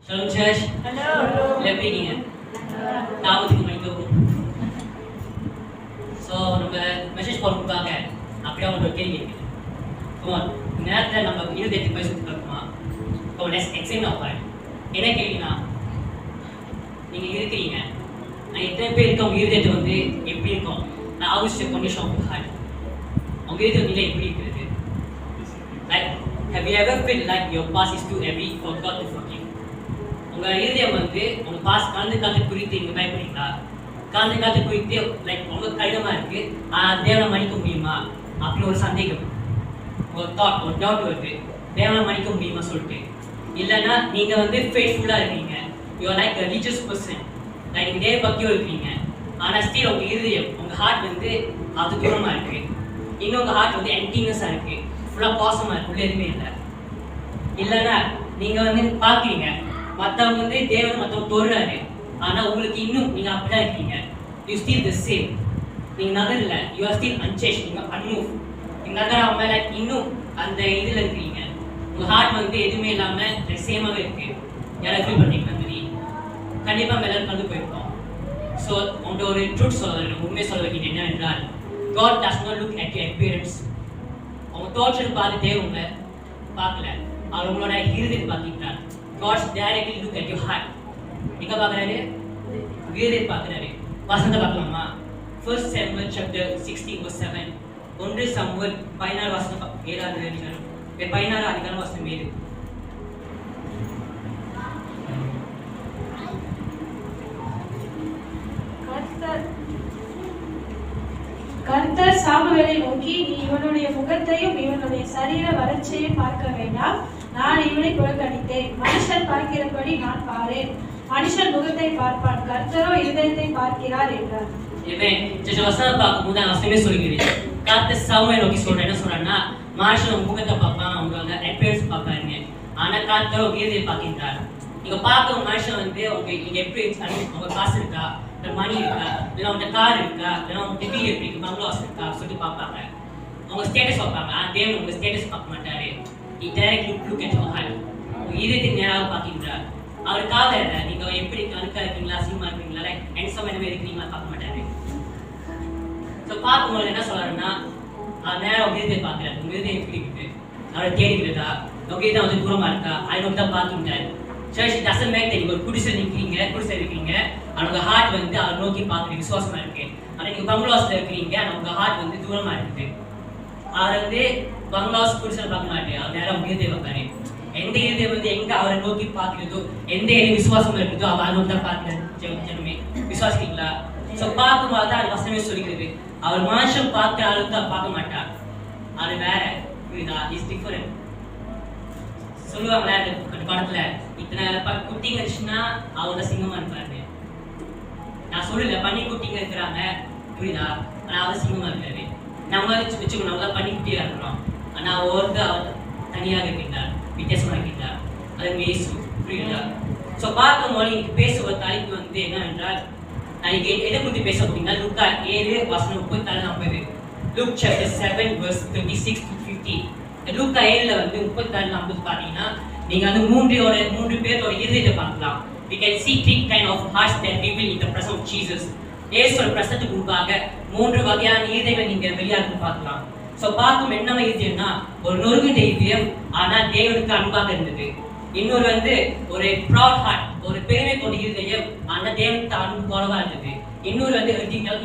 Shalom Church. Hello. எப்படி இருக்கீங்க? தாமத்துக்கு மன்னிக்கவும். ஸோ நம்ம மெசேஜ் போகிறதுக்காக அப்படியே அவங்க ஒரு கேள்வி இருக்குது. கமான், இந்த நேரத்தில் நம்ம இருதயத்துக்கு போய் சுற்றி பார்க்கணுமா? Come on, let's examine our heart. என்ன கேள்வினா, நீங்கள் இருக்கிறீங்க, நான் எத்தனை பேர் இருக்க உங்கள் இருதயத்தை வந்து எப்படி இருக்கும்? நான் ஆல்வேஸ் கண்டிஷன் ஆஃப் ஹார்ட். உங்கள் இருதய நிலை எப்படி இருக்கிறது? Like, have you ever felt like your past is too heavy for God to forgive? உங்கள் இருதயம் வந்து உங்கள் பாஸ் கலந்து குறித்து நீங்கள் பயப்படுறீங்களா? கலந்து குறித்து லைக் ரொம்ப கடினமாக இருக்குது, தேவனை மன்னிக்க முடியுமா அப்படின்னு ஒரு சந்தேகம், ஒரு தாட், ஒரு டவுட் வருது. தேவனை மன்னிக்க முடியுமா சொல்லிட்டு. இல்லைன்னா நீங்கள் வந்து ஃபேத்ஃபுல்லாக இருக்கீங்க, you're like a religious person, like நீங்கள் தேவ பக்தியோடு இருக்கீங்க, ஆனால் ஸ்டில் உங்கள் இருதயம், உங்கள் ஹார்ட் வந்து அது தூரமாக இருக்குது. இன்னும் உங்கள் ஹார்ட் வந்து எம்டினஸாக இருக்குது, ஃபுல்லாக பாசமாக இருக்குது, உள்ள எதுவுமே இல்லை. இல்லைன்னா நீங்கள் வந்து பார்க்குறீங்க, மற்றவங்க வந்து தேவன் மற்றவங்க தொடுறாரு, ஆனால் உங்களுக்கு இன்னும் நீங்கள் அப்படி தான் இருக்கீங்க. யூ ஸ்டில் த சேம், நீங்கள் நகரில், யூ ஆர் ஸ்டில் அன்சேஞ்ச், நீங்கள் அன்மூவ், நீங்கள் நகராம மேலே இன்னும் அந்த இதில் இருக்கிறீங்க. உங்கள் ஹார்ட் வந்து எதுவுமே இல்லாமல் சேமாகவே இருக்குது. யாராவது ஃபீல் பண்ணுறீங்க மாதிரி கண்டிப்பாக மேலே கலந்து போயிருக்கோம். ஸோ உங்கள்கிட்ட ஒரு ட்ரூத் சொல்ல வேண்டும், உண்மையை சொல்ல வேண்டியது என்னவென்றால், God does not look at your appearance. அவங்க தோற்றம் பார்த்து தேவன் உங்களை பார்க்கல, அவர் உங்களோட இருதயத்தை பார்த்துக்கிறார். God directly look at your heart. எங்க பார்க்கறாரு? இருதயத்தை பார்க்கறாரு. வசனத்தை பார்க்கலாமா? 1 Samuel chapter 16 verse 7. 1 சாமுவேல் 16 வசனம் 7வது அதிகாரம். 16 அதிகாரம் வசனம் 7. கர்த்தர் சாமுவேலை நோக்கி, நீ இவனுடைய முகத்தையும் இவனுடைய சரீர வளர்ச்சியையும் பார்க்க வேண்டாம், நான் இவனை புறக்கணித்தேன். மனுஷன் பார்க்கிறபடி நான் பாரேன், மனுஷன் முகத்தை பார்ப்பான், கர்த்தரோ இருதயத்தை பார்க்கிறார் என்றார். வசனம் பார்க்கும்போது வசனமே சொல்லுகிறேன். கர்த்தர் சாமுவேலை நோக்கி சொல்றேன், என்ன சொல்றேன்னா, மனுஷன் முகத்தை பார்ப்பான், உங்களோட அப்பீயரன்ஸ் பார்ப்பாருங்க, ஆனா கர்த்தரோ இருதயத்தை பார்க்கின்றார். நீங்க பார்க்க மனுஷன் வந்து நீங்க எப்படி உங்க காசு இருக்கா, மணி இருக்கா, இல்லை உங்க கார் இருக்கா, இல்லை உங்க வீடு எப்படி இருக்கு, பங்களாஸ் இருக்கா சொல்லிட்டு பார்ப்பாங்க, உங்க ஸ்டேட்டஸ் பார்ப்பாங்க. தேவன் உங்க ஸ்டேட்டஸ் பார்க்க மாட்டாரு. He directly look at your heart. உங்க இதயத்துக்கு நேராக பார்க்கின்றார். அவருக்காக இல்லை, நீங்க எப்படி கணக்கா இருக்கீங்களா, அசிங்கமா இருக்கீங்களா, லைக் ஹேண்ட்ஸமா என்ன இருக்கீங்களா பார்க்க மாட்டாரு. ஸோ பார்க்கும்போது என்ன சொல்றாருன்னா, அவர் நேரம் உங்க இதயத்தை பார்க்கிறார். உங்க இதயம் எப்படி இருக்கு, அவரை தேடிக்கிறதா, உங்க இதயம் வந்து தூரமா இருக்கா, அதை நோக்கி தான் பார்க்கின்றாரு. சர்ச் டசன்ட் மேக் தட் நீங்க ஒரு குடிசை இருக்கீங்க, ஆனால் உங்க ஹார்ட் வந்து அவர் நோக்கி பார்க்குற விசுவாசமா இருக்கு. ஆனால் நீங்க பங்களாஸ்ல இருக்கிறீங்க, ஆனால் உங்க ஹார்ட் வந்து தூரமா இருக்குது. அவர் வந்து பங்களாஸ் குடிசை பார்க்க மாட்டேன், அவர் நேரம் உங்க இதயம் பார்ப்பாரு. எந்த இதயம் வந்து எங்க அவரை நோக்கி பார்க்கிறதோ, எந்த இதயம் விசுவாசம் இருக்குதோ அவர் நோக்கி தான் பார்க்கிறார். ஜனமே விசுவாசிக்கிறீங்களா? ஸோ பார்க்கும்போது தான் அது வசனமே சொல்லிக்கிறது, அவர் மனுஷன் பார்க்குற அளவுக்கு தான் பார்க்க மாட்டார், அது வேற. புரியுதா? Is different. சொல்லுவாங்களே அந்த படத்துல, இத்தனை குட்டிங்க இருந்துச்சுன்னா அவரோட சிங்கமா இருப்பாரு. நான் சொல்லல, பண்ணி குட்டிங்க இருக்கிறாங்க, புரியுதா? ஆனா அவர் சிங்கமா இருக்காரு. நம்ம வச்சுக்கணும், நம்ம தான் பண்ணி குட்டியா இருக்கிறோம், ஆனா ஒருத்தர் அவர் தனியாக இருக்கின்றார், வித்தியாசமா இருக்கின்றார். அது மேசு. புரியுதா? ஸோ பார்க்கும்போது இன்னைக்கு பேசுவ தலைப்பு வந்து என்னவென்றால், நான் எதை பற்றி பேச போறீங்கன்னா, லூக்கா 7 வசனம் 34-40. Luke chapter 7 verse 36 to 50. லூக்கா 7ல வந்து 34-40 பார்த்தீங்கன்னா, நீங்க வந்து மூன்று பேரோட இருதயத்தை பார்க்கலாம். We can see three kind of hearts that reveal in the presence of Jesus. இயேசுவோட பிரசன்னத்துக்கு முன்பாக மூன்று வகையான இருதயங்களை நீங்க வெளியாக பார்க்கலாம். ஸோ பார்க்கும் என்ன இருதயம்னா, ஒரு நொறுங்குண்ட இருதயம், ஆனா தேவனுக்கு அன்பாக இருந்தது. இன்னொரு வந்து ஒரு ப்ரௌட் ஹார்ட், ஒரு பெருமை கொண்ட இருதயம், ஆனா தேவனுக்கு அன்பு குறைவா இருந்தது. இன்னொரு வந்து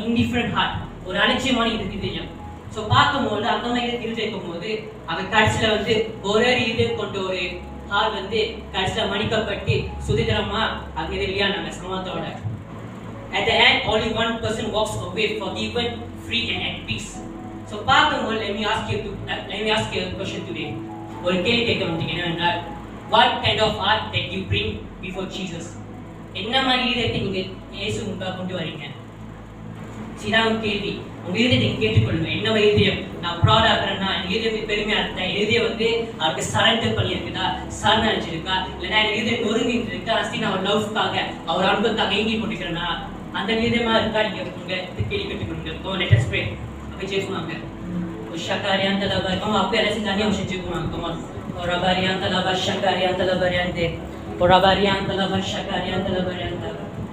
இன்டிஃபரண்ட் ஹார்ட், ஒரு அலட்சியமான இருதயம். ஸோ பார்க்கும்போது அந்த மாதிரி இருதயம் போது அவர் கடைசியில வந்து ஒரே இருதயம் கொண்ட ஒரு ஆள் வந்து கடைசியில மன்னிக்கப்பட்டு சுதந்திரமா அங்கே வெளியானாங்க சமாதத்தோட. At the end, only one person walks away forgiven, free and at peace. So பார்க்கும்போது let me ask you a question today. ஒரு கேள்வி கேட்க வந்தீங்க, என்னவென்றால், what kind of heart that you bring before Jesus? என்ன மாதிரி இதயத்தை நீங்க இயேசு முன்பாக கொண்டு வரீங்க? சிதாவும் கேள்வி. உங்க இதயத்தை கேட்டுக்கொள்ளுங்க, என்ன இதயம்? நான் ப்ரௌடா இருக்கிறேன்னா, என் இதயத்தை பெருமையா இருக்கேன், இதயம் வந்து அவருக்கு சரண்டர் பண்ணி இருக்குதா, சரண் அடைஞ்சிருக்கா, இல்லைன்னா என் இதயம் நொறுங்கிட்டு இருக்கா, அஸ்தி நான் அவர் லவ்க்காக, அவர் அன்புக்காக ஏங்கி கொண்டிருக்கிறேன்னா, அந்த இதயமா இருக்கா? நீங்க உங்க கேள்வி கேட்டுக்கொள்ளுங்க. Let us pray. அப்ப ஜெயிக்குவாங்க. உஷாக்காரியான் தலபா, அப்ப எல்லாம் செஞ்சாங்க, அவங்க ஜெயிக்குவாங்க. Rabarianta la Bashakarianta la Variante, Orabarianta la Vashakarianta la Varianta,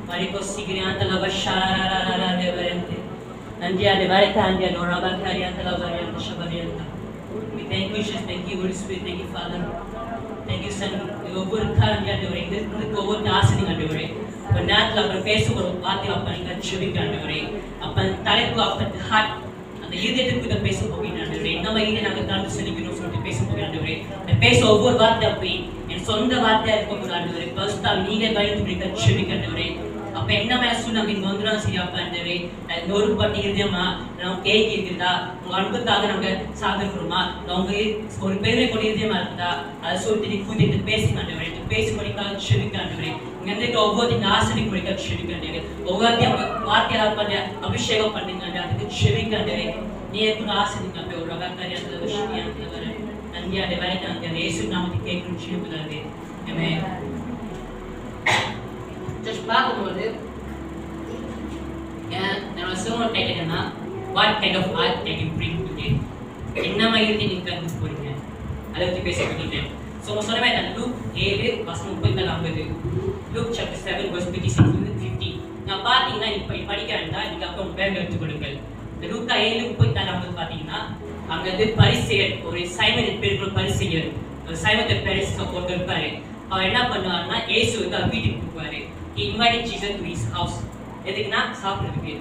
Marico Sigrianta la Vashara de Variante, Andia de Varitandia, Norabakarianta la Varianta Shabarianta. We thank you, Jesus, thank you, Holy Spirit, thank you, Father. Thank you, Son. Over Kanya during this over Tasing and during. But not love the face of a party of Panga Chubik and during. Upon Taleku of the heart. And the youth with the face of Pogin and during. Now I eat another time to send you from the face of Pogin and during. The face over what the pain. And Sonda Vata Pogin during. First time needed by to bring the Chubik and during. அப்ப என்ன மேசுனா me வந்தரா சியாப்பண்டவே நோரு பட்டியமா நான் cake இருக்குதா உங்க அன்புக்காக நாங்க சாதிக்கிறோமா நாங்க ஒரு பெரிய கொடியமா இருந்தா அதை சொல்லிட்டு கூட்டிட்டு பேசினாண்டவே பேசி முடிக்காக ஷெரிக்காண்டவே இங்க ஒவ்வொரு ஆசரி முடிக்காக ஷெரிக்காண்டவே ஒவ்வொரு வார்த்தையால பண்ண அபிஷேகம் பண்ணுங்க அதுக்கு ஷெரிக்காண்டவே நீ கூட ஆசரிக்காண்டவே ஒரு ரகக்காரி அந்த விஷயம் வர நன்றியா தேவரே அந்த இயேசு நாமத்தில் கேட்கும் ஷெரிக்காண்டவே ஆமென். Just பார்க்கும்போது நம்ம சிவனோட கேட்டேன்னா what kind of art can you bring today? என்ன மாதிரி நீங்க கண்டு போறீங்க அதை பத்தி பேச போறீங்க. ஸோ சொன்னமே நான் லூக் 7:34-50 லூக் chapter 7 verse 56-50 நான் பார்த்தீங்கன்னா இப்போ படிக்கிறேன்னா நீங்க அப்போ பேக் எடுத்து கொடுங்கள். இந்த லூக்கா 7:34 பார்த்தீங்கன்னா அங்க வந்து பரிசேயர் ஒரு சைமன் பேர் பரிசேயர் ஒரு சைமன் பேரிஸ் போட்டு இருப்பாரு. அவர் என்ன பண்ணுவாருன்னா இயேசுவுக்கு வீட்டுக்கு கூப்பிடுவாரு. He invited Jesus to his house. எதுக்குன்னா சாப்பிடுறதுக்கு.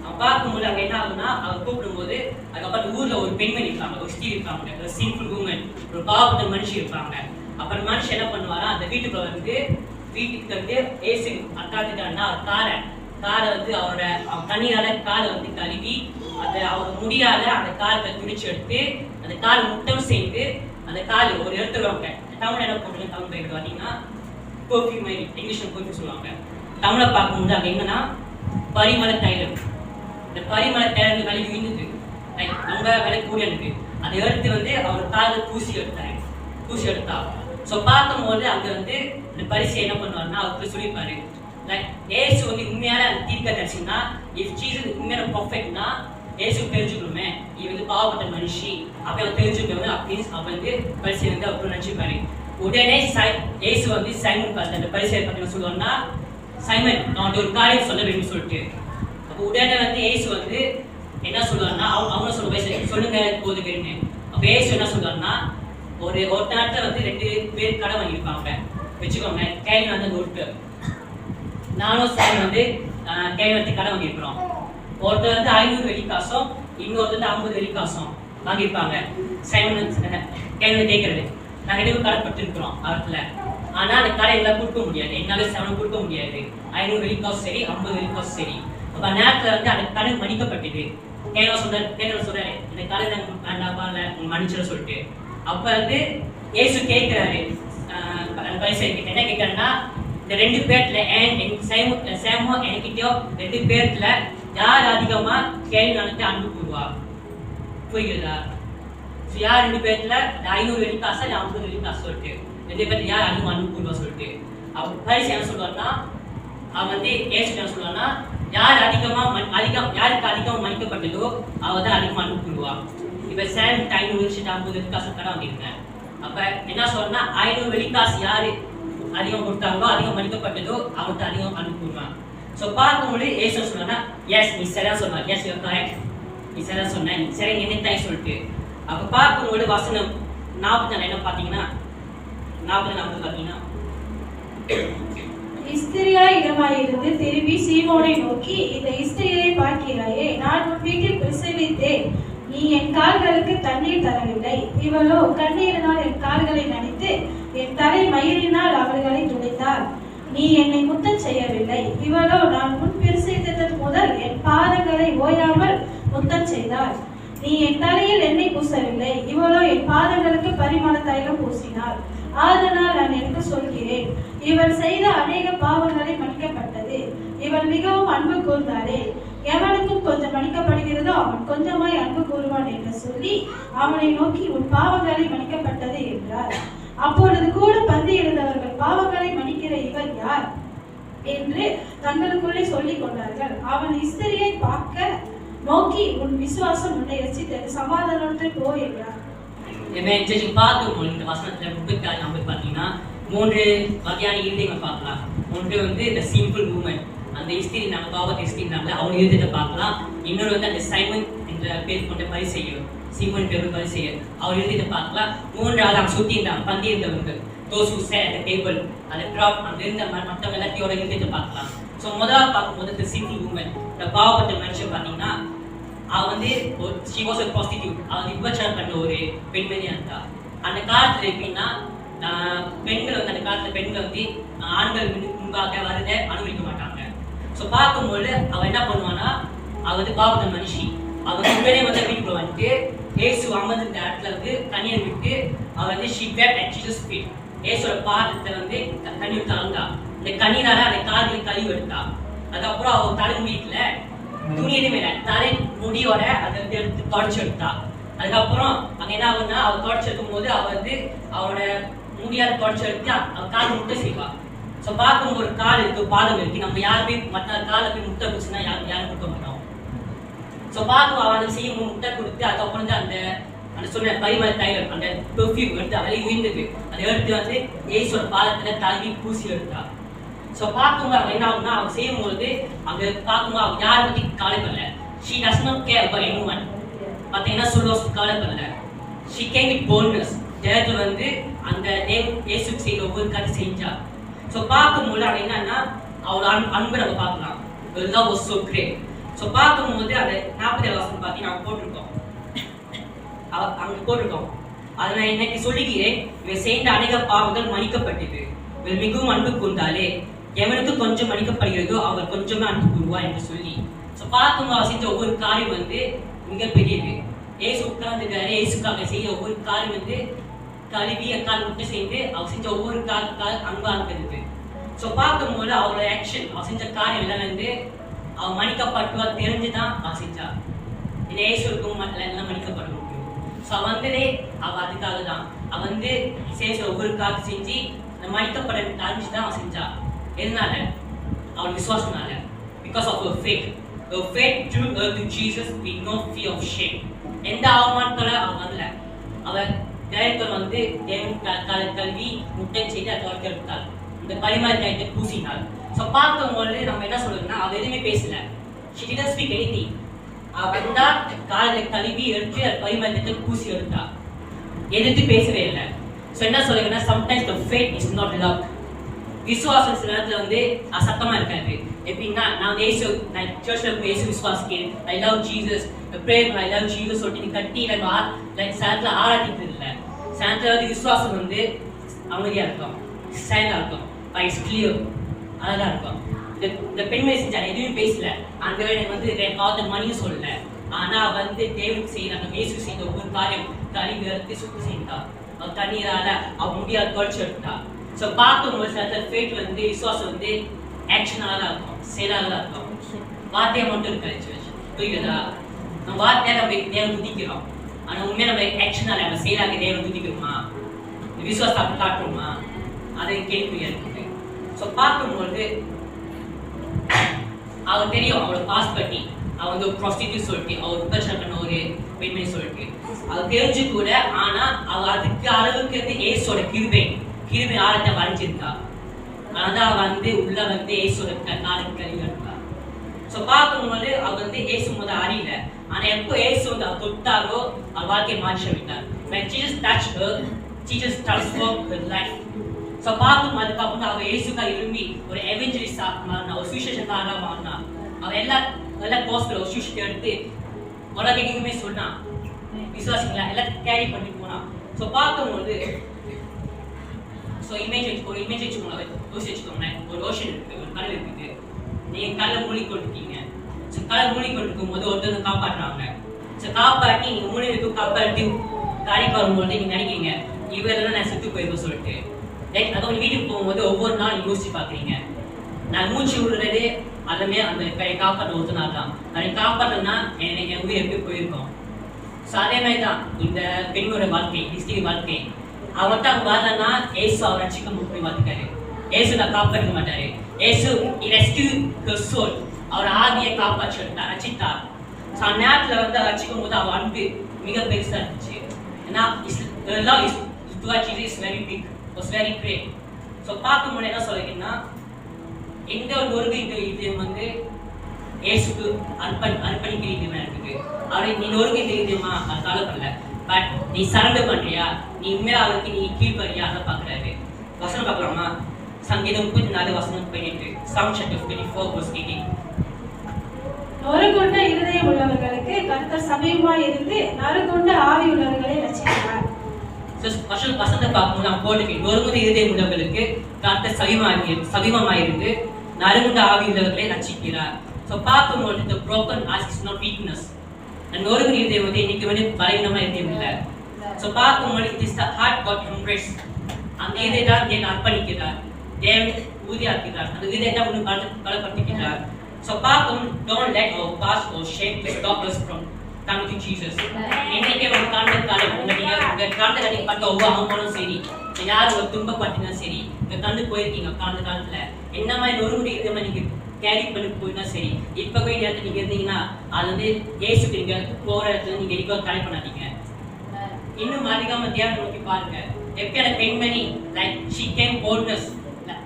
அவன் பார்க்கும்போது அங்கே என்ன ஆகுதுன்னா அவர் கூப்பிடும்போது அதுக்கப்புறம் ஊர்ல ஒரு பெண்மணி இருப்பாங்க, ஒரு ஸ்திரீ இருப்பாங்க, ஒரு சிம்பிள் உமன், ஒரு பாவப்பட்ட மனுஷி இருப்பாங்க. அப்புறம் மனுஷன் என்ன பண்ணுவாரா அந்த வீட்டுக்குள்ள வந்து வீட்டுக்கு வந்து ஏசு அக்காத்துக்காரன்னா அவர் காரை வந்து அவரோட கண்ணீரால காலை வந்து கழுவி அந்த அவர் முடியாத அந்த காலத்தை துணிச்சு எடுத்து அந்த கால் முட்டம் செய்து அந்த கால் ஒரு எடுத்துருவாங்க. தமிழ் என்ன போட்டு தமிழ் போயிட்டு பார்த்தீங்கன்னா பர்ஃப்யூம் மாதிரி இங்கிலீஷ்ல பர்ஃப்யூம் சொல்லுவாங்க. தமிழை பார்க்கும்போது அங்கே என்னன்னா பரிமள தைலம். இந்த பரிமள தைலம் விலை விழுந்துது, ரொம்ப விலை கூட இருக்கு. அதை எடுத்து வந்து அவர் காலில் பூசி எடுத்தா. ஸோ பார்க்கும்போது அங்கே வந்து இந்த பரிசை என்ன பண்ணுவாருன்னா அவருக்கு சொல்லியிருப்பாரு ஏசு வந்து உண்மையான தீர்க்க தரிசினா இஃப் ஜீசஸ் உண்மையான பர்ஃபெக்ட்னா ஏசு தெரிஞ்சுக்கணுமே இது வந்து பாவப்பட்ட மனுஷி அப்படி அவன் தெரிஞ்சுக்கணும் அப்படின்னு அவர் வந்து பரிசை வந்து அப்புறம் நினைச்சுப்பாரு. உடனே ஏசு வந்து சைமன் பார்த்து அந்த பரிசை பற்றி சொல்லுவாங்கன்னா சைமன் நான் ஒரு காரியம் சொல்ல வேண்டும் சொல்லிட்டு அப்போ உடனே வந்து ஏசு வந்து என்ன சொல்லுவாருன்னா அவங்க சொல்லுங்க போதுன்னு. அப்போ ஏசு என்ன சொல்லுவாருன்னா ஒரு நேரத்தில் வந்து 2 பேர் கடை வாங்கியிருப்பாங்க வச்சுக்கோங்க. கேள்வி வந்து ஒட்டு நானும் சைமன் வந்து கேள்வி வந்து கடை வாங்கியிருக்கிறோம். ஒருத்தர் வந்து 500 வெள்ளிக்காசும் இன்னொருத்தர் வந்து 50 வெள்ளிக்காசும் வாங்கியிருப்பாங்க. சைமன் கேள்வி கேட்கறது நாங்கள் 2 பேரும் கடை பட்டுருக்கிறோம் அவத்துல. ஆனா அந்த கடை எல்லாம் கொடுக்க முடியாது, என்னால 7 கொடுக்க முடியாது. 500 வெள்ளிக்காசும் சரி 50 வெள்ளிக்காசும் சரி. அப்ப நேரத்துல வந்து அந்த கடை மடிக்கப்பட்டது. கேள்வி சொல்றாரு இந்த கடை வேண்டாப்பா இல்ல மன்னிச்சிட சொல்லிட்டு. அப்ப வந்து ஏசு கேட்கிறாரு பரிசை என்ன கேட்கறேன்னா இந்த 2 பேர்ல சேமோ என்கிட்டயோ 2 பேர்ல யார் அதிகமா கேள்வி நடத்தி அன்பு கூறுவா புரியுதா? யார் 2 பேர்ல 500 வெள்ளிக்காசா 50 வெள்ளிக்காசு சொல்லிட்டு 2 பேர்ல யார் அதிகமா அன்பு கூறுவா சொல்லிட்டு. அப்ப பரிசை என்ன சொல்லுவாருன்னா அவன் வந்து ஏசு என்ன சொல்லுவான்னா யாருக்கு அதிகமா மன்னிக்கப்பட்டதோ அவ தான் அதிகமா அன்பு கூறுவா. இப்ப சேம் 500 50 வெள்ளிக்காசு கடை வாங்கியிருக்கேன். அப்ப என்ன சொல்றேன்னா 500 வெள்ளிக்காசு யாரு அதிகம் கொடுத்தாங்களோ அதிகம் மன்னிக்கப்பட்டதோ அவங்களுக்கு அதிகம் அன்பு கூறுவான். ஸோ பார்க்கும்போது ஏசு சொன்னா எஸ் நீ சரியா சொன்ன, எஸ் யூ கரெக்ட், நீ சரியா சொன்ன, நீ சரி நினைத்தாய் சொல்லிட்டு. அப்ப பார்க்கும்போது வசனம் 40 என்ன பார்த்தீங்கன்னா 40 பார்த்தீங்கன்னா இஸ்திரியாய் இடமாயிருந்து திரும்பி சீமோனை நோக்கி இந்த இஸ்திரியை பார்க்கிறாயே, நான் உன் வீட்டில் பிரசவித்தேன், நீ என் கால்களுக்கு தண்ணீர் தரவில்லை, இவளோ கண்ணீரினால் என் கால்களை நனைத்து என் தலை மயிரினால் அவர்களை துடைத்தார், நீ என்னை முத்தம் செய்யவில்லை, இவளோ நான் முன் பிரசவித்தது முதல் என் பாதங்களை ஓயாமல் முத்தம் செய்தார், நீ என் தலையில் எண்ணெய் பூசவில்லை, இவளோ என் பாதங்களுக்கு பரிமள தைலம் பூசினார், ஆதனால் நான் எனக்கு சொல்கிறேன் இவள் செய்த அநேக பாவங்களை மன்னிக்கப்பட்டது, இவள் மிகவும் அன்பு கூர்ந்தாரே, எவனுக்கும் கொஞ்சம் மன்னிக்கப்படுகிறதோ அவன் கொஞ்சமாய் அன்பு கூறுவான் என்று சொல்லி அவனை நோக்கி உன் பாவங்களை மன்னிக்கப்பட்டது என்றார். அப்பொழுது கூட பந்தி இருந்தவர்கள் பாவங்களை மன்னிக்கிற இவர் யார் என்று தங்களுக்குள்ளே சொல்லிக் கொண்டார்கள். அவன் இஸ்திரியை பார்க்க நோக்கி உன் விசுவாசம் உன்னை ரசித்தது, சமாதானத்தை போ என்றார். பார்க்கும்போது இந்த வசனத்துல 36 பார்த்தீங்கன்னா மூன்று வகையான இருதயங்கள் பார்க்கலாம். ஒன்று வந்து இந்த சிம்பிள் மூமெண்ட், அந்த இஸ்திரி நம்ம பாவத்தை இஸ்திரினால அவங்க இருதயத்தை பார்க்கலாம். இன்னொரு வந்து அந்த சைமன் என்ற பேர் கொண்ட பரிசேயர், சீமன் பேர் பரிசேயர், அவர் இருதயத்தை பார்க்கலாம். மூன்றாவது அவங்க சுற்றி இருந்தாங்க பந்தி இருந்தவர்கள், those who sat at the table, அந்த ட்ராப் அங்க இருந்த மற்றவங்க எல்லாத்தையோட இருதயத்தை பார்க்கலாம். ஸோ முதலாவது பார்க்கும்போது இந்த சிம்பிள் மூமெண்ட், இந்த பாவப்பட்ட மனுஷன் பார்த்தீங்கன்னா அவ வந்து she was a prostitute, அவ விபச்சாரம் பண்ண ஒரு பெண்மணியா இருந்தா. அந்த காலத்துல எப்படின்னா பெண்கள் வந்து அந்த காலத்துல பெண்கள் வந்து ஆண்கள் முன்பாக வரதை அனுமதிக்க மாட்டாங்க. ஸோ பார்க்கும்போது அவ என்ன பண்ணுவான்னா, அவ வந்து பாவப்பட்ட மனுஷி, அவ உடனே வந்து வீட்டுக்குள்ள வந்துட்டு ஏசு அமர்ந்த இடத்துல வந்து தண்ணியை விட்டு அவ வந்து she wept at Jesus' feet, ஏசோட பாதத்தை வந்து கண்ணீர் தாழ்ந்தா. இந்த கண்ணீரால அந்த கால்களை கழுவி எடுத்தா. அதுக்கப்புறம் அவ தலை முடிக்கல, துணி எதுவுமே இல்லை, தலை முடியோட அதை எடுத்து தொடச்சு எடுத்தா. அதுக்கப்புறம் அங்க என்ன ஆகுன்னா, அவ தொடச்சு எடுக்கும் போது அவ வந்து அவனோட முடியாத தொடச்சு எடுத்து அவ கால் முட்டை செய்வா. ஸோ பார்க்கும் ஒரு கால் இருக்கு, பாதம் இருக்கு, நம்ம யாருமே மற்ற காலை போய் முட்டை குடிச்சுன்னா யாரும் கொடுக்க மாட்டோம். ஸோ பார்க்கும் அவ அதை செய்யும் முட்டை கொடுத்து அதுக்கப்புறம் வந்து அந்த அந்த சொன்ன பரிமள தைலம், அந்த பெர்ஃப்யூம் எடுத்து அவளை விழுந்தது, அதை எடுத்து வந்து ஏசோட பாதத்துல தள்ளி பூசி எடுத்தா. ஸோ பார்க்கும்போது அவன் என்ன ஆகுனா, அவன் செய்யும்போது அங்கே பார்க்கும்போது அவன் யாரை பற்றி கவலைப்படல. She does not care about anyone, மற்ற என்ன சொல்லுவோம் கவலைப்படல. ஷீ கேம் வித் போல்ட்னஸ், ஜெயத்தில் வந்து அந்த இயேசுக்கு செய்த ஒவ்வொரு காரியம் செஞ்சா. ஸோ பார்க்கும்போது அவன் என்னன்னா அவளோட அன்பை நம்ம பார்க்கலாம். love was so great. So பார்க்கும்போது அந்த 40 வசனம் பார்த்தீங்கன்னா அவன் போட்டிருக்கோம், அங்கே போட்டிருக்கோம். அதை நான் இன்னைக்கு சொல்லுகிறேன், இவன் செய்த அநேக பாவங்கள் மன்னிக்கப்பட்டது, இவன் மிகவும் அன்பு கூர்ந்தாலே எவனுக்கு கொஞ்சம் மன்னிக்கப்படுகிறதோ அவர் கொஞ்சமே அன்பு கூறுவார் என்று சொல்லி. ஸோ பார்க்கும்போது அவர் செஞ்ச ஒவ்வொரு காரியம் வந்து மிகப்பெரியது. ஏசு உட்கார்ந்துக்காரு, ஏசுக்காக செய்ய ஒவ்வொரு காரியம் வந்து கழுவி அக்கால் விட்டு செய்து அவர் செஞ்ச ஒவ்வொரு அன்பா இருக்கிறது. ஸோ பார்க்கும்போது அவரோட ஆக்ஷன், அவர் செஞ்ச காரியம் எல்லாம் வந்து அவன் மன்னிக்கப்பட்டுவா தெரிஞ்சுதான் அவன் செஞ்சா. இந்த ஏசுக்கும் எல்லாம் மன்னிக்கப்பட முடியும். ஸோ வந்ததே அவள் அதுக்காக தான், அவன் வந்து சேஷ ஒவ்வொரு காத்து செஞ்சு மன்னிக்கப்பட தெரிஞ்சுதான் அவன் செஞ்சா. எதனால? அவன் விசுவாசனால. Because of her faith. Her faith drew her to Jesus with no fear of shame. எந்த அவமானத்தோட அவன் வரல. அவன் டைரக்டர் வந்து தேவன் கல்வி முட்டை செய்து அதை தொடக்க எடுத்தாள், இந்த பரிமாற டைத்தை பூசினாள். ஸோ பார்க்கும்போது நம்ம என்ன சொல்றதுன்னா, அவள் எதுவுமே பேசல. She didn't speak anything. அவள் வந்தா காலில் கழுவி எடுத்து அது பரிமாற்றத்தை பூசி எடுத்தா, எதிர்த்து பேசவே இல்லை. ஸோ என்ன சொல்லுங்கன்னா, sometimes the faith is not love. விசுவாசம் சில நேரத்தில் வந்து சத்தமாக இருக்காது. எப்படின்னா நான் சர்ச்சில் பேச விசுவாசிக்கிறேன், I love Jesus, prayer I love Jesus சொல்லிட்டு நீ கட்டி சேனத்தில் ஆராதிக்கிறது இல்லை. சேனத்தில் வந்து விசுவாசம் வந்து அமைதியாக இருக்கும், சைலண்டாக இருக்கும், இட்ஸ் கிளியர், அழகாக இருக்கும். இந்த பெண்மை செஞ்சால் எதுவுமே பேசல, அந்த எனக்கு வந்து பார்த்த மணியும் சொல்லலை. ஆனால் வந்து தேவனுக்கு செய்யறாங்க, இயேசு செய்த ஒவ்வொரு காரியம் கழுவி எடுத்து சுத்தம் செய்தா, அவள் தண்ணீரால அவள் முடியாத தொடச்சு எடுத்தா. ஸோ பார்க்கும்போது சில ஃபேட் வந்து விசுவாசம் வந்து ஆக்ஷனாக தான் இருக்கும், செயலாக தான் இருக்கும், வார்த்தையாக மட்டும் இருக்காது. புரியுதா? நம்ம வார்த்தையாக நம்ம தேவன் துதிக்கிறோம், ஆனால் உண்மையாக நம்ம ஆக்ஷனாக நம்ம செயலாக தேவன் துதிக்கிறோமா, விசுவாசத்தை அப்படி காட்டுறோமா, அதை கேள்வியாக இருக்குது. ஸோ பார்க்கும்போது அவள் தெரியும் அவளோட பாஸ் பற்றி, அவள் வந்து ஒரு ப்ராஸ்டிடியூட் சொல்லிட்டு, அவள் விபச்சாரம் பண்ண ஒரு பெண்மை சொல்லிட்டு அவள் தெரிஞ்சு கூட, ஆனால் அவள் அதுக்கு அளவுக்கு வந்து ஏசோட கிருபை ஆழத்தை வரைஞ்சிருக்கா. அதான் வந்து உள்ள வந்து ஏசோட நாளைக்கு கழிவு இருக்கா. ஸோ பார்க்கும்போது அவள் வந்து ஏசு முதல் அறியல, ஆனால் எப்போ ஏசு வந்து அவள் தொட்டாரோ அவள் வாழ்க்கையை மாற்றி விட்டார். When Jesus touched her, Jesus transformed her life. So பார்க்கும் அதுக்கப்புறம் அவள் ஏசுக்காக விரும்பி ஒரு எவெஞ்சலிஸ்டா மாறினா, ஒரு சுவிசேஷக்காரா மாறினா. அவள் எல்லா கோஸ்பல் ஒரு சுவிசேஷத்தை எடுத்து உலகெங்குமே சொன்னான், விசுவாசிங்களா எல்லாம் கேரி பண்ணி போனான். ஸோ பார்க்கும்போது ஸோ இமேஜ் வச்சுக்கோங்க, யோசிச்சுக்கோங்களேன். ஒரு ஓஷன் இருக்குது, ஒரு கடல் இருக்குது, நீங்கள் கடலை மூழ்கிக்கொண்டிருக்கீங்க. ஸோ கடல் மூழ்கிக்கொண்டிருக்கும் போது ஒருத்தர் காப்பாற்றுறாங்க. ஸோ காப்பாற்றி நீங்கள் மூழ்கி காப்பாற்றி காரிக்கு வரும்போது நீங்கள் நினைக்கிறீங்க இவரெல்லாம் நான் செத்து போயிருக்கோம் சொல்லிட்டு. லைக் அதை வீட்டுக்கு போகும்போது ஒவ்வொரு நாள் யோசிச்சு பார்க்குறீங்க, நான் மூச்சு விடுறது அதுமே அந்த காப்பாற்ற ஒருத்த நாள் தான். அதை காப்பாற்றனா என் உயிர் எப்படி போயிருக்கோம். ஸோ அதே மாதிரி தான் இந்த பெண்ணோட வாழ்க்கை, கிறிஸ்டின் வாழ்க்கை. அவர்கிட்ட அவங்க வரலன்னா ஏசு அவர் ரட்சிக்க போய் பார்த்துக்காரு. ஏசு நான் காப்பாற்ற மாட்டாரு. ஏசு ரெஸ்கியூ ஹர் சோல், அவர் ஆவியை காப்பாற்றி ரட்சித்தார். ஸோ அந்த நேரத்தில் வந்து ரட்சிக்கும் போது அவர் அன்பு மிக பெருசாக இருந்துச்சு. ஏன்னா love is towards Jesus is very big, was very great. So பார்க்கும்போது என்ன சொல்லிங்கன்னா எந்த ஒரு நொறுங்குகிற இதயம் வந்து இயேசுக்கு அர்ப்பணிக்கிற இதயமா இருக்குது. அவரை நீ நொறுங்குகிற இதயமா அது கவலைப்படல. பட் நீ சரண்டர் பண்றியா, நீ உண்மையில அவருக்கு நீ கீழ்படுறியா அதை பார்க்குறாரு. வசனம் பார்க்கலாமா? சங்கீதம் 34 வசனம் 18. Psalm chapter 24 verse 18. நொறுங்குண்ட இருதயம் உள்ளவர்களுக்கு கர்த்தர் சமீபமாய் இருந்து நறுங்குண்ட ஆவி உள்ளவர்களை ரட்சிக்கிறார். வசனத்தை பார்க்கும்போது நான் போட்டுக்கேன், நொறுங்குண்ட இருதயம் உள்ளவர்களுக்கு கர்த்தர் சமீபமாய் இருந்து நறுங்குண்ட ஆவி உள்ளவர்களை ரட்சிக்கிறார். ஸோ பார்க்கும்போது the broken heart is not weakness. நொறுங்குண்ட இருதயம் வந்து இன்னைக்கு வந்து பலவீனமா இருதயம் இல்லை. ஸோ பார்க்கும்போது it is the heart God embraced. அந்த இதயத்தை தேவன் அர்ப்பணிக்கிறார், தேவன் உறுதியாக்கிறார், அந்த இதயத்தை ஒன்று பலப்படுத்துகிறார். So பார்க்கும் don't let our past or shame stop us from coming to Jesus. இன்னைக்கு ஒரு காரணத்தால உங்க காரணத்தை பட்ட ஒவ்வொரு அவமானம் சரி, யார் ஒரு துன்பப்பட்டினா சரி, இந்த கண்டு போயிருக்கீங்க காரணத்தால என்ன மாதிரி நொறுங்குண்ட இதயமா நீங்க கேரி பண்ணி போயினா சரி, இப்ப போய் நேரத்தில் நீங்க இருந்தீங்கன்னா அது வந்து இயேசுக்கு நீங்க போற இடத்துல நீங்க எதுவும் தடை பண்ணாதீங்க. இன்னும் அதிகமா தியானம் நோக்கி பாருங்க. எப்படியான பெண்மணி லைக் she came boldness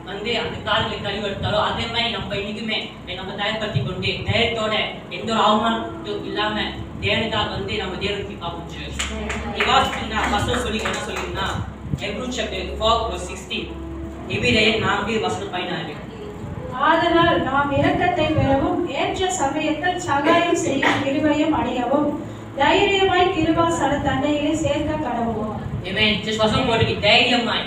வந்து அந்த காலில் கழிவு எடுத்தாலோ அதே மாதிரி நம்ம இன்னைக்குமே நம்ம தயார்படுத்தி கொண்டு தைரியத்தோட எந்த ஒரு அவமானம் இல்லாம தேவனுக்காக வந்து நம்ம தேவனுக்கு பார்ப்போம். இவாசினா வசனம் சொல்லி என்ன சொல்லிருந்தா Hebrews chapter 4 verse 16. எபிரேயர் 4 வசனம் 16. ஆதலால் நாம் இரக்கத்தை பெறவும் ஏற்ற சமயத்தில் சகாயம் செய்யும் கிருபையும் அடையவும் தைரியமாய் கிருபாசன தண்டையிலே சேர்க்க கடவுவோம். Amen. Just வசனம் போட்டுக்கு தைரியமாய்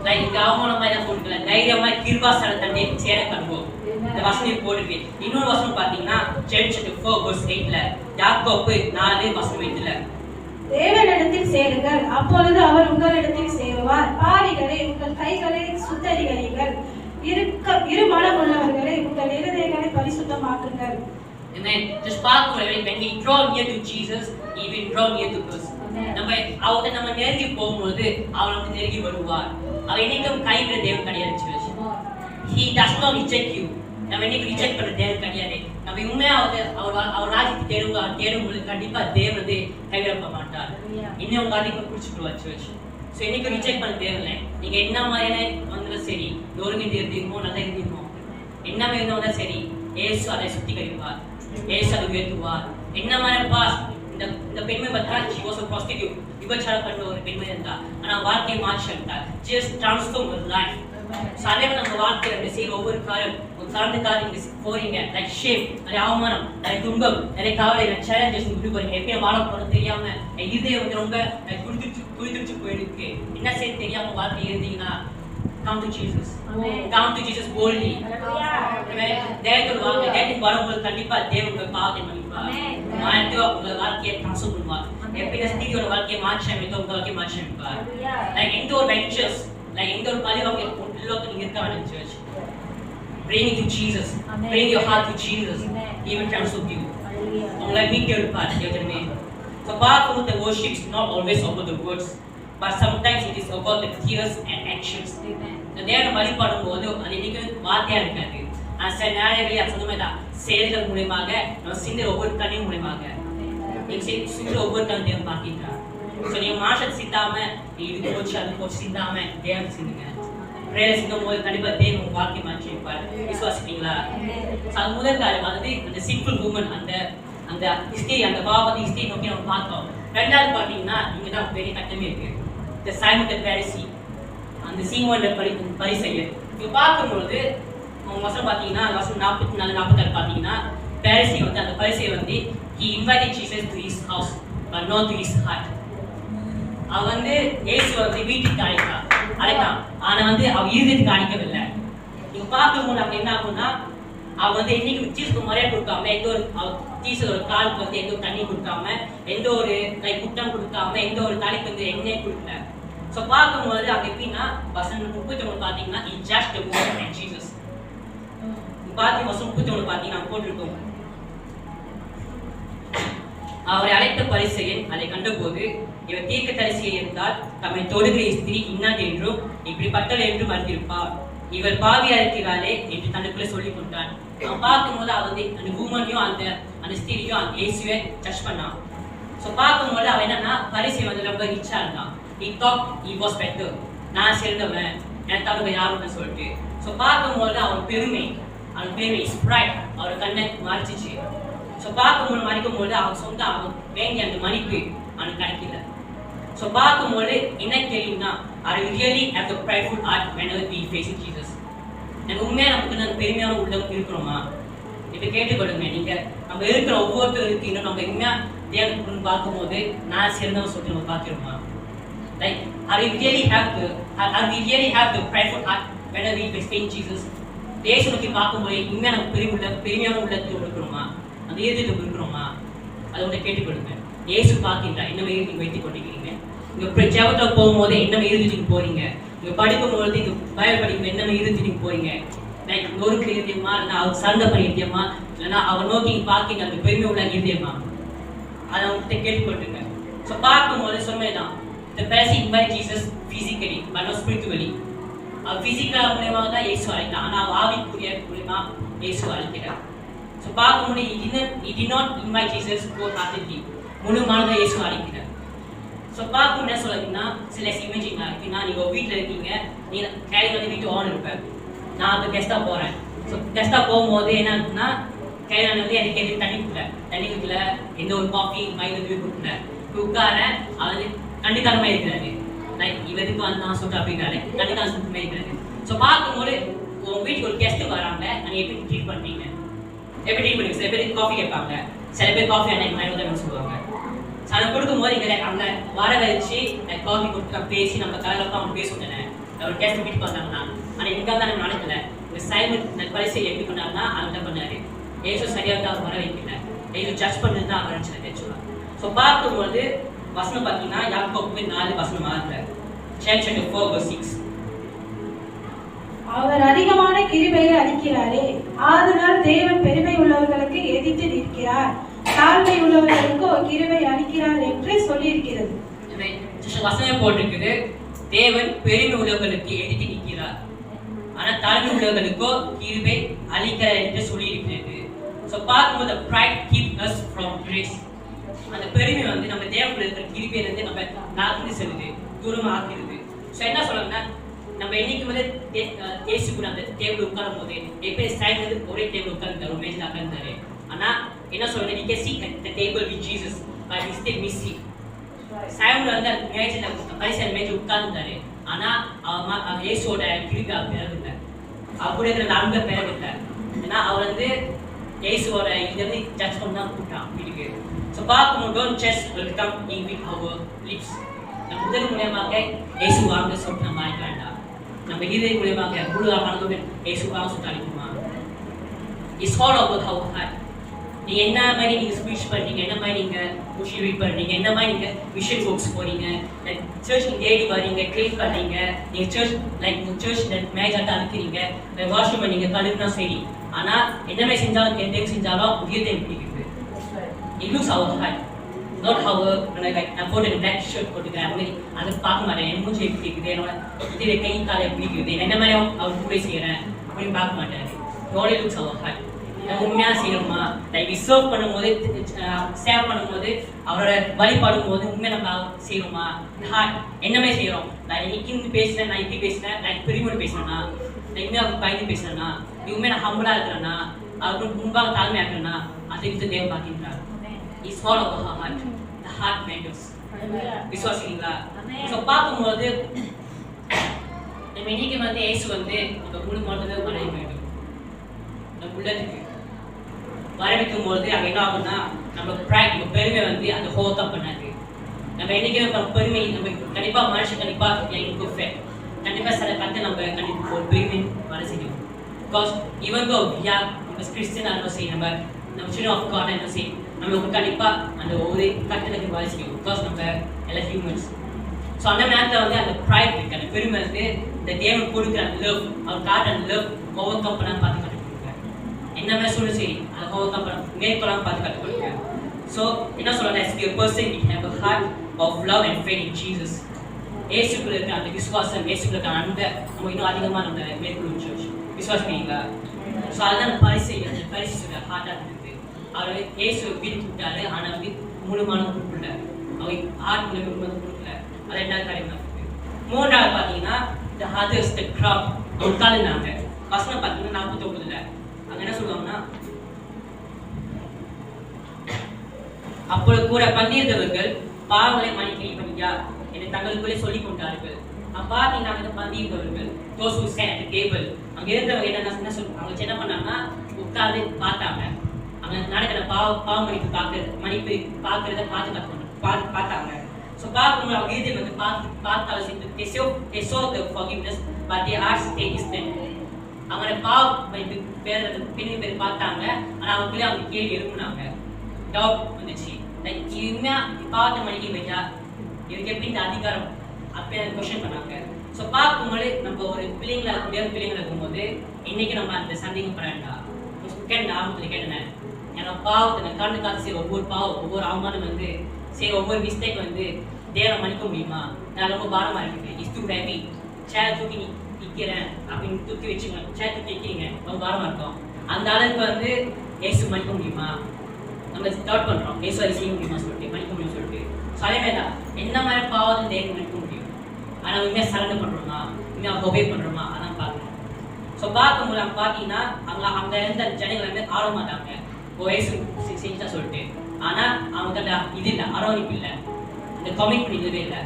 லைக் அவமானமாய் தான் போட்டுக்கல, தைரியமாய் கிருபாசன தண்டையை சேர கடவுவோம். இந்த வசனம் போட்டுக்கு இன்னொரு வசனம் பார்த்தீங்கன்னா James chapter 4 verse 8ல யாக்கோபு 4 வசனம் 8ல தேவனிடத்தில் சேருங்கள், அப்பொழுது அவர் உங்களிடத்தில் சேருவார். பாவிகளே உங்கள் கைகளை சுத்தரிக்கிறீர்கள், இரு மனம் உள்ளவர்களை உங்கள் இருதயங்களை பரிசுத்தமாக்குங்கள். Amen. Just பார்க்கும்போது when we draw near to Jesus, he will draw near to us. நம்ம நெருங்கி போகும்போது அவர் நமக்கு நெருங்கி வருவார். அவர் என்னைக்கும் கைவிட தேவன் கிடையாது. He does not reject you. நம்ம என்னைக்கு ரிஜெக்ட் பண்ண தேவன் கிடையாது. நம்ம உண்மையா அவர் ராஜ்யத்தை தேடும்போது கண்டிப்பா தேவன் வந்து கைவிட மாட்டார். இன்னும் உங்க அதிகம் பிடிச்சிடுவார் சர்ச். ஸோ என்னைக்கு ரிஜெக்ட் பண்ண தேவையில்லை. நீங்க என்ன மாதிரியான வந்தாலும் சரி, நொறுங்கிட்டு இருந்தீங்கமோ நல்லா இருந்தீங்கமோ என்ன மாதிரி இருந்தாலும் சரி, ஏசு அதை சுத்திகரிப்பார், ஏசு அதை உயர்த்துவார். என்ன மாதிரி பாஸ் இந்த பெண்மை பார்த்தா she was a prostitute, விபச்சாரம் பண்ண ஒரு பெண்மை இருந்தா, ஆனா வாழ்க்கையை மாற்றி எடுத்தார். just transform her life. So அதே மாதிரி நம்ம வாழ்க்கையில செய்கிற ஒவ்வொரு காரியம் ஒரு சார்ந்த காரியம் நீங்க போறீங்க லைக் ஷேம், நிறைய அவமானம், நிறைய துன்பம், நிறைய கவலை, நிறைய சேலஞ்சஸ் இப்படி போறீங்க. எப்படி வாழ போறது தெரியாம இதயம் வந்து ரொம்ப குளித்துச்சு போயிருக்கு, என்ன செய்ய தெரியாம வாழ்க்கை இருந்தீங்கன்னா come to Jesus. Come to Jesus boldly. தேவனுக்கு வாங்க, தேவனுக்கு வரும்போது கண்டிப்பா தேவனுக்கு பாவத்தை மன்னிப்பார். மாயத்துவ உங்க வாழ்க்கையை ட்ரான்ஸ்ஃபார்ம் பண்ணுவார். எப்படி ஸ்திரியோட வாழ்க்கையை மாற்றி அமைத்தோ உங்க வாழ்க்கையை மாற்றி அமைப்பார். லைக் எந்த ஒரு வெஞ்சர்ஸ், லைக் எந்த ஒரு பழிவாங்க உள்ளோக்கு நீங்க இருக்க வேண்டிய search. Bring it to Jesus. Bring your heart to Jesus. He will transform you. உங்களை மீட்டு எடுப்பார் தேவனே. So part of the worship is not always about the words, but sometimes it is about the tears and actions. இந்த தேவனை வழிபடும்போது அது இன்னைக்கு வார்த்தையா இருக்காது. சில நேரங்களில் சொன்னமே தான் செயல்கள் மூலமாக நம்ம சிந்திர ஒவ்வொரு கண்ணின் மூலமாக நீங்க சிந்திர ஒவ்வொரு கண் தேவன் பார்க்கின்றார். ஸோ நீங்க மாசத்தை சிந்தாம இது போச்சு அது போச்சு சிந்தாம தேவன் சிந்துங்க. பிரேயர் சிந்தும் போது கண்டிப்பா தேவன் உங்க வாழ்க்கை மாற்றி வைப்பார். விசுவாசிப்பீங்களா? அது முதல் காரியம் வந்து அந்த சிம்பிள் உமன், அந்த ஹிஸ்டரி, அந்த பாவத்தை ஹிஸ்டரி நோக்கி நம்ம பார்த்தோம். ரெண்டாவது பார்த்தீங்கன்னா இங்க தான் பெரிய கட்டமே இருக்கு. இந்த சைமன் தி பரிசேயன், அந்த சீமோன் பரிசேயன் இது பார்க்கும்பொழுது அவங்க வசனம் பார்த்தீங்கன்னா வசனம் 44 46 பார்த்தீங்கன்னா பரிசேயன் வந்து அந்த பரிசேயன் வந்து he invited Jesus to his house but not to his heart. அவன் வந்து இயேசு வந்து வீட்டுக்கு அழைத்தான், ஆனா வந்து அவன் இருதயத்துக்கு அழைக்கவில்லை. நீங்க பார்க்கும்போது அவங்க என்ன ஆகும்னா அவன் வந்து இன்னைக்கு ஜீசஸ்க்கு மரியாதை கொடுக்காம, எந்த ஒரு ஜீசஸோட காலுக்கு வந்து எந்த ஒரு தண்ணி கொடுக்காம, எந்த ஒரு குட்டம் கொடுக்காம, எந்த ஒரு தலைக்கு வந்து எண்ணெய் கொடுக்கல. ஸோ பார்க்கும்போது அது எப்படின்னா வசனம் 31 பார்த்தீங்கன்னா he just a woman and Jesus. பார்த்து வசனம் 31 பார்த்தீங்கன்னா போட்டிருக்கோம். அவரை அழைத்த பரிசேயன் அதை கண்டபோது இவர் தீர்க்கதரிசியை இருந்தால் தம்மை தொடுகிற ஸ்திரீ இன்னாது என்றும் இப்படிப்பட்டவள் என்றும் அறிந்திருப்பார். இவர் பாவியா இருக்கிறாளே என்று தனக்குள்ள சொல்லிக் கொண்டான். அவன் பார்க்கும்போது அவன் அந்த பூமனையும் அந்த ஸ்திரியும் அந்த இயேசுவை டச் பண்ணான். ஸோ பார்க்கும்போது அவன் என்னன்னா பரிசேயன் வந்து ரொம்ப ரிச்சா இருந்தான். He thought he was better. நான் சிறந்தவன், எனக்கு தவிர யாருன்னு சொல்லிட்டு. ஸோ பார்க்கும்போது அவன் பெருமை இஸ் ப்ரைட் அவர் கண்ணை மறைச்சிச்சு. ஸோ பார்க்கும்போது மறைக்கும்போது அவன் சொந்த அவன் வேண்டிய அந்த மதிப்பு அவனுக்கு கிடைக்கல. ஸோ பார்க்கும்போது என்ன கேள்வின்னா, are we really have the prideful heart whenever we facing Jesus? எனக்கு உண்மையாக நமக்கு அந்த பெருமையான உள்ளம் இருக்கிறோமா? இப்போ கேட்டுக்கொள்ளுங்க. நீங்கள் நம்ம இருக்கிற ஒவ்வொருத்தருக்கு இன்னும் நம்ம உண்மையாக தேவனுக்கு பார்க்கும்போது நான் சிறந்தவன் சொல்லிட்டு நம்ம பார்க்கிறோமா? Like are we really have the prideful heart whenever we facing Jesus? தேச நோக்கி பார்க்கும்போது உண்மையாக நம்ம பெருமையான உள்ளத்தை இருக்கிறோமா? அந்த இறுதியில் இருக்கிறோமா? அதை வந்து கேட்டுக்கொள்ளுங்க. இயேசு பார்க்கின்றார். என்ன இறுதி வைத்துக் கொண்டிருக்கிறீங்க? இங்கே ஜெபத்தில் போகும்போது என்ன இறுதிக்கு போறீங்க? இங்கே படிக்கும்போது இங்கே பைபிள் படிக்கும் என்ன இறுதிக்கு போறீங்க? லைக் நொறுக்கு இருந்தியமா, இல்லைன்னா அவர் சண்டை பண்ணி இருந்தியமா, இல்லைன்னா அவர் நோக்கி பார்க்கிங்க அந்த பெருமை உள்ள இருந்தியமா? அதை அவங்ககிட்ட கேட்டுக்கொள்ளுங்க. ஸோ பார்க்கும்போது சொன்னதுதான் the person invite Jesus physically but not spiritually. அவர் பிசிக்கலா மூலமாக தான் இயேசு அழைத்தார். ஆனால் ஆவிக்குரிய மூலமா இயேசு அழைக்கிறார். ஸோ பார்க்கும்போது he did not invite Jesus wholeheartedly. முழு மனதை இயேசு அழைக்கிறார். ஸோ பார்க்கும் என்ன சொல்லுங்கன்னா, சில இமேஜிங் இருக்குன்னா, நீங்கள் வீட்டில் இருக்கீங்க, நீங்கள் கையில் வந்து வீட்டு ஓன் இருப்பேன், நான் இப்போ கெஸ்ட்டாக போகிறேன். ஸோ கெஸ்ட்டாக போகும்போது என்ன இருக்குன்னா, கையில் வந்து எனக்கு எதுவும் தண்ணி குடிக்கல, எந்த ஒரு காஃபி மைண்ட் வந்து கொடுக்கல, உட்காரேன். அவர் கண்டிக்காரமாக இருக்கிறாரு. லைக் இவருக்கு வந்து நான் சொல்லிட்டு அப்படிங்கிறாரு, கண்டிக்கார சொல்லிட்டு இருக்கிறாரு. ஸோ பார்க்கும்போது உங்கள் வீட்டுக்கு ஒரு கெஸ்ட்டு வராங்க, நீங்கள் எப்படி ட்ரீட் பண்ணுறீங்க? சில பேர் காஃபி கேட்பாங்க, சில பேர் காஃபி அன்னைக்கு மைண்ட் சொல்லுவாங்க. அதை கொடுக்கும்போது இங்கே அங்கே வர வச்சு காஃபி கொடுத்து நான் பேசி நம்ம கலரப்பா அவங்க பேசுவேன். அவர் கேஸ்ட் வீட்டுக்கு வந்தாங்கன்னா, ஆனால் இங்கே தான் எனக்கு நடக்கல. இந்த சைமன் பரிசை எப்படி பண்ணாருன்னா அவங்க பண்ணாரு. ஏசு சரியாக தான் வர வைக்கல, ஏசு ஜட்ஜ் பண்ணது தான் ஆரம்பிச்சு பேசுவாங்க. ஸோ பார்க்கும்போது வசனம் பார்த்தீங்கன்னா யாக்கோபு 4 வசனமாக இருக்கிறார். Chapter 4:6. அவர் அதிகமான கிருபையை அளிக்கிறாரே, ஆதலால் தேவன் பெருமை உள்ளவர்களுக்கு எதிர்த்து நிற்கிறார், தாழ்மை உள்ளவர்களுக்கு கிருபை அளிக்கிறார் என்று சொல்லியிருக்கிறது. வசனம் போட்டிருக்குது, தேவன் பெருமை உள்ளவர்களுக்கு எதிர்த்து நிற்கிறார், ஆனால் தாழ்மை உள்ளவர்களுக்கோ கிருபை அளிக்கிறார் என்று சொல்லியிருக்கிறது. ஸோ பார்க்கும்போது pride keeps us from grace. அந்த பெருமை வந்து நம்ம தேவனுடைய இருக்கிற கிருபையிலிருந்து நம்ம நாக்கு செல்லுது, தூரமாக ஆக்கிறது. ஸோ என்ன சொல்லுங்கன்னா, நம்ம என்னைக்கு வந்து இயேசு கூட அந்த டேபிள் உட்காரும் போது எப்படி சைடுல ஒரே டேபிள் உட்கார்ந்தாரு, மேஜில் உட்கார்ந்தாரு. ஆனால் என்ன சொல்றது, you can see at the table with Jesus but he still missing. சைடுல வந்து அந்த மேஜில் பரிசல் மேஜ் உட்கார்ந்தாரு, ஆனால் அவர் இயேசுவோட கிருபை அவர் பெறவில்லை, அவர் இருக்கிற அன்பை பெறவில்லை. ஏன்னா அவர் வந்து இயேசுவோட இதை வந்து ஜட்ஜ் பண்ணி தான் கூப்பிட்டான் வீட்டுக்கு. ஸோ பார்க்கும்போது don't just welcome in with our lips. நம்ம முதல் மூலியமாக இயேசு வாங்க சொல்லிட்டு நம்ம அழைக்க வேண்டாம். நம்ம இதய மூலியமாக முழு மனதுடன் இயேசு வாங்க சொல்லிட்டு அழைக்குமா? It's all about our heart. நீங்க என்ன மாதிரி நீங்க ஸ்பீச் பண்றீங்க, என்ன மாதிரி நீங்க முஷி ரீட் பண்றீங்க, என்ன மாதிரி நீங்க மிஷன் ஒர்க்ஸ் போறீங்க, லைக் சர்ச் டெய்லி வரீங்க, க்ளீன் பண்றீங்க, நீங்க சர்ச் லைக் சர்ச் மேஜாட்டா இருக்கிறீங்க, வாஷ்ரூம் நீங்க கழுவினா சரி. ஆனா என்ன மாதிரி செஞ்சாலும் எந்த செஞ்சாலும் உயிர்த்தை பிடிக்குது. It looks our heart, not our like நான் போட்டு black shirt போட்டுக்கிறேன் அப்படி அதை பார்க்க மாட்டேன். என் மூஞ்சி எப்படி இருக்குது, என்னோட இதில் கை காலை எப்படி இருக்குது, என்ன மாதிரி அவர் கூட செய்கிறேன் அப்படின்னு பார்க்க மாட்டேன். only looks our heart. நம்ம உண்மையாக செய்யணுமா, லைக் சர்வ் பண்ணும்போது சேவ் பண்ணும்போது அவரோட வழிபாடும் போது உண்மையாக நம்ம செய்யணுமா? ஹார்ட் என்னமே செய்கிறோம். நான் இன்னைக்கு பேசுகிறேன், நான் இப்படி பேசுகிறேன், நான் பெரியமோடு பேசுகிறேன்னா, நான் இன்னும் அவங்க பயந்து பேசுகிறேன்னா, உண்மையாக நான் ஹம்பிளாக இருக்கிறேன்னா, அவருக்கு முன்பாக தாழ்மையாக இருக்கிறேன்னா, அதை விட்டு தேவ பார்க்கின்றார். It's all about our heart. The heart matters. விசுவாசிங்களா? ஸோ பார்க்கும்போது நம்ம இன்னைக்கு வந்து இயேசு வந்து நம்ம முழு மனதை வரைய வேண்டும். நம்ம உள்ளதுக்கு வரவைக்கும் போது அங்கே என்ன ஆகும்னா நம்ம பெருமை வந்து அந்த ஹோத்தம் பண்ணாது. நம்ம என்னைக்குமே பெருமை நம்ம கண்டிப்பாக மனுஷன் கண்டிப்பாக எனக்கு கண்டிப்பாக சில கண்டு நம்ம கண்டிப்பாக ஒரு பெருமை வர செய்யும். பிகாஸ் ஈவன் தோ நம்ம கிறிஸ்டியனாக இருந்தாலும் சரி, நம்ம சில்ட்ரன் ஆஃப் காட் இருந்தாலும் சரி, நமக்கு கண்டிப்பாக அந்த ஒரு கட்டத்துக்கு வர செய்யும். பிகாஸ் நம்ம எல்லாம் ஹியூமன்ஸ். ஸோ அந்த நேரத்தில் வந்து அந்த ப்ரைட் இருக்கு, அந்த பெருமை வந்து இந்த தேவன் கொடுக்குற அந்த லவ், அவர் காட்டுற அந்த லவ் ஓவர் கம் பண்ணான்னு பார்த்து கற்றுக் என்ன மாதிரி சொல்லு சரி, அதை ஓவர் கம் பண்ண மேற்கொள்ளாமல் பார்த்து கற்றுக் கொடுக்குறேன். ஸோ என்ன சொல்லலாம், as a person we have a heart of love and faith in Jesus. ஏசுக்குள்ள இருக்கிற அந்த விசுவாசம், ஏசுக்குள்ள இருக்கிற அன்பை நம்ம இன்னும் அதிகமாக நம்ம மேற்கொள்ளும் சர்ச் விசுவாசிக்கிறீங்களா? ஸோ அதுதான் அந்த பரிசு சொல்ற ஹார்ட்டாக இருந்தது. அவர் ஏசு வீட்டுக்கு விட்டாரு, ஆனால் வந்து முழுமான கொடுக்கல, அவர் ஹார்ட் மூலமாக கொடுக்கல. அது ரெண்டாவது காரியமாக இருக்குது. மூன்றாவது பார்த்தீங்கன்னா the others, the crowd, உட்கார்ந்தாங்க. வசனம் பார்த்தீங்கன்னா 49ல அங்க என்ன சொல்லுவாங்கன்னா, அப்பொழுது கூட பந்தியிருந்தவர்கள் பாவங்களை மன்னிக்கிறீயா என்று தங்களுக்குள்ளே சொல்லிக் கொண்டார்கள். பார்த்தீங்கன்னா அந்த பந்தியிருந்தவர்கள் those who sat at the table, அங்க இருந்தவங்க என்ன சொல்றாங்க, அவங்க என்ன பண்ணாங்கன்னா உட்கார்ந்து பார்த்தாங்க. அங்க நடக்கிற பாவ மன்னிப்பு பார்க்கறத பார்த்தாங்க. So பார்க்கும்போது அவங்க இதயம் வந்து பார்த்தாலும் they saw the forgiveness but their hearts stayed distant. அவங்க பாவ மன்னிப்பு பேர் பார்த்தாங்க, ஆனா அவங்களே அவங்க கேள்வி எழுப்புனாங்க, டவுட் வந்துச்சு. லைக் இனிமே பாவத்தை மன்னிக்க வேண்டா, இதுக்கு எப்படி இந்த அதிகாரம் அப்படி கொஸ்டின் பண்ணாங்க. ஸோ பார்க்கும்போது நம்ம ஒரு பிள்ளைங்களா இருக்கும்போது இன்னைக்கு நம்ம அந்த சந்தேகம் பண்ண வேண்டாம். கேட்டேன் ஆரம்பத்தில் கேட்டேன், ஏன்னா பாவத்தை கண்டு காத்து செய்ய ஒவ்வொரு அவமானம் வந்து செய்ய ஒவ்வொரு மிஸ்டேக் வந்து தேவை மன்னிக்க முடியுமா? நான் ரொம்ப பாரமா இருக்குது, இஸ் டூ ஹெவி, சேர் தூக்கி நிற்கிறேன் அப்படின்னு தூக்கி வச்சுக்கணும், சேர் தூக்கி நிற்கிறீங்க ரொம்ப பாரமா இருக்கும். அந்த அளவுக்கு வந்து ஏசு மன்னிக்க முடியுமா? நம்ம ஸ்டார்ட் பண்றோம், ஏசு அதை செய்ய முடியுமா சொல்லிட்டு, மன்னிக்க முடியும்னு சொல்லிட்டு. ஸோ அதே மாதிரி தான் என்ன மாதிரி பாவத்தை தேவை மன்னிக்க முடியும், ஆனால் உண்மையாக சரண்டர் பண்றோமா, உண்மையாக ஒபே பண்றோமா, அதான் பார்க்கணும். ஸோ பார்க்கும்போது அவங்க பார்த்தீங்கன்னா அங்க இருந்த ஜனங்கள் வந்து ஆட மாட்டாங்க, ஏசு செஞ்சா சொல்லிட்டு. ஆனா அவங்க இது இல்லை, அரவணைப்பு இல்லை, இந்த கமிட்மெண்ட் இல்லவே இல்லை.